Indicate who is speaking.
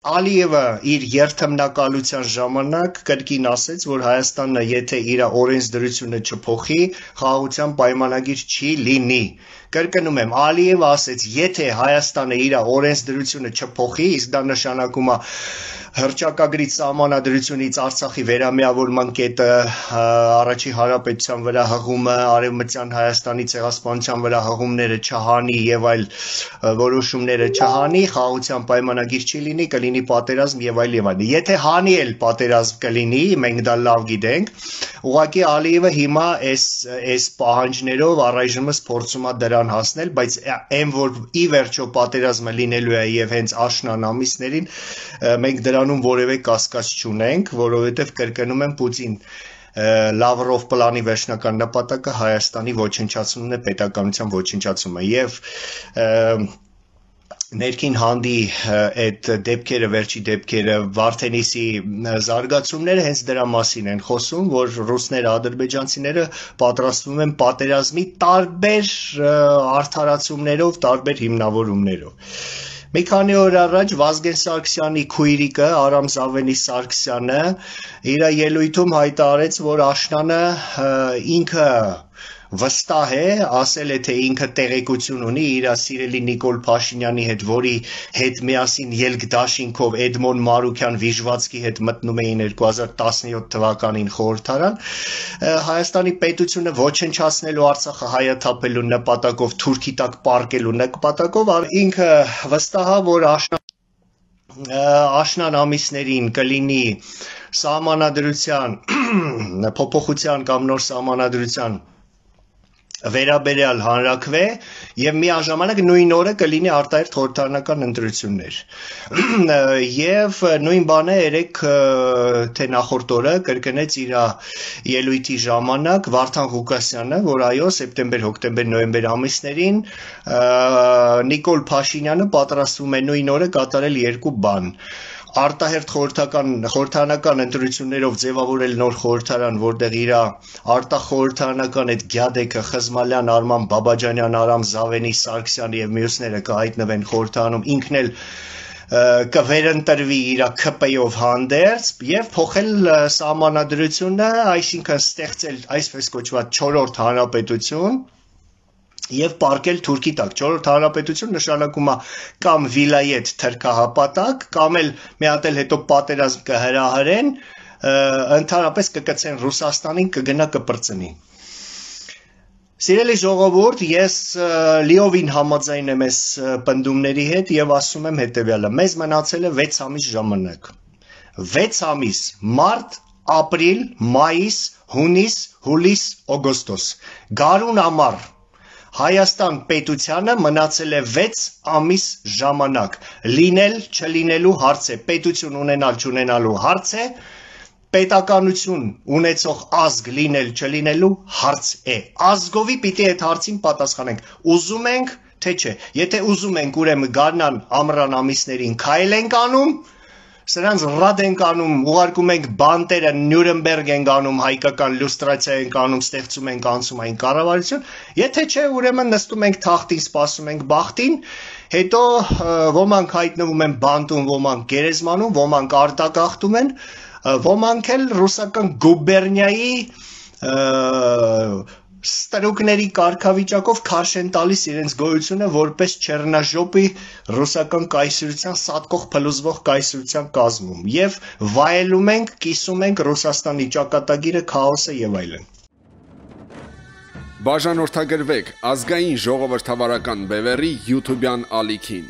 Speaker 1: Ալիևը իր երթմնակալության ժամանակ կրկին ասեց, որ Հայաստանը եթե իր օրենսդրությունը չփոխի, խաղաղության պայմանագիր չի լինի։ Կրկնում եմ, Ալիևը ասեց, եթե Հայաստանը իր օրենսդրությունը չփոխի, իսկ դա նշանակում է հռչակագրից սահմանադրությունից Արցախի վերամիավորման կետը, առաջի հանրապետության վրա հղումը, արևմտյան Հայաստանի ցեղասպանության վրա հղումները չհանի եւ այլ որոշումները չհանի, խաղաղության պայմանագիր չի լինի, կլինի պատերազմ եւ այլ եւ այլ։ Եթե հանի էլ պատերազմ կլինի, մենք դա լավ գիտենք, ուղղակի Ալիևը հիմա այս պահանջներով առայժմս փորձում է դրան հասնել, բայց այն որ ի վերջո պատերազմը լինելու է եւ հենց աշնան ամիսներին մենք դրանում որևէ կասկած չունենք, որովհետեւ կրկնում եմ Պուտին Լավրով պլանի վերջնական նպատակը Հայաստանի ոչնչացումն է, պետականության ոչնչացումը եւ ներքին հանդի այդ դեպքերը, վերջի դեպքերը, Վարդենիսի զարգացումները հենց դրա մասին են խոսում, որ ռուսները, ադրբեջանցիները պատրաստվում են պատերազմի տարբեր արդարացումներով, տարբեր հիմնավորումներով։ Մի քանի օր առաջ Վազգեն Սարգսյանի քույրիկը Արամ Զավենի Սարգսյանը իր ելույթում հայտարարեց, որ աշնանը ինքը վստահ է, ասել է, թե ինքը տեղեկություն ունի իր սիրելի Նիկոլ Փաշինյանի հետ, որի հետ միասին ելք դաշինքով Էդմոն Մարուքյան վիժվածքի հետ մտնում էին 2017 թվականին խորհրդարան, Հայաստանի պետությունը ոչնչացնելու Արցախը հայաթափելու նպատակով, թուրքի տակ պարկելու նպատակով, ինքը վստահ է, որ աշնան ամիսներին կլինի սահմանադրության փոփոխության կամ նոր սահմանադրության վերաբերյալ հանրաքվե եւ միաժամանակ նույն օրը կլինի արտահերթ խորհրդարանական ընտրություններ եւ նույն բանը երեք թե նախորդ օրը կրկնեց իր ելույթի ժամանակ Վարդան Ղուկասյանը, որ այո սեպտեմբեր, հոկտեմբեր, նոյեմբեր ամիսներին Նիկոլ Փաշինյանը պատրաստվում է նույն օրը կատարել երկու բան արտահերթ խորհրդարանական ընտրություններով ձևավորել նոր խորհրդարան, որտեղ իր արտախորհրդարանական այդ գյադեկը Խզմալյան, Արման Բաբաջանյան, Արամ Զավենի, Սարգսյան եւ մյուսները կհայտնվեն խորհրդարանում, ինքն էլ կվերընտրվի իր ԿՊ-ով հանդերձ եւ փոխել սահմանադրությունը, այսինքն ստեղծել այսպես կոչված 4-րդ հանրապետություն եւ պարկել Թուրքի տակ 4-րդ հանրապետություն նշանակում է կամ վիլայետ թրքահապատակ կամ էլ մի հատ էլ հետո պատերազմ կհրահրեն ընդհանրապես կկցեն Ռուսաստանին կգնա կպրծնի Սիրելի ժողովուրդ, ես լիովին համաձայն եմ այս պնդումների հետ եւ ասում եմ հետեւյալը մեզ մնացել է 6 ամիս ժամանակ 6 ամիս մարտ ապրիլ մայիս հունիս հուլիս օգոստոս գարուն ամառ Հայաստան պետությանը մնացել է 6 ամիս ժամանակ, լինել չլինելու հարց է, պետություն ունենալ չունենալու հարց է, պետականություն ունեցող ազգ լինել չլինելու հարց է, ազգովի պիտի այդ հարցին պատասխանենք, ուզում ենք, թե չէ, եթե ուզում ենք ուրեմն գարնան ամռան ամիսներին քայլ ենք անում, Սրանց ռադ ենք անում, ուղարկում ենք բանտերը, Նյուրնբերգ ենք անում, հայկական լյուստրացիա ենք անում, ստեղծում ենք անցումային կառավարություն, եթե չէ, ուրեմն նստում ենք թախտին, սպասում ենք բախտին, հետո ոմանք հայտնվում են բանտում, ոմանք գերեզմանում, ոմանք արտագաղթում են, ոմանք էլ ռուսական գուբերնիայի ստրուկների կարգավիճակով քարշ են տալիս իրենց գոյությունը որպես Չեռնաժոպի ռուսական կայսրության սատկող փլուզվող կայսրության կազմում եւ վայելում ենք, կիսում ենք Ռուսաստանի ճակատագիրը, քաոսը եւ այլն։
Speaker 2: Բաժանորդագրվեք ազգային ժողովրդավարական բևեռի YouTube-յան ալիքին։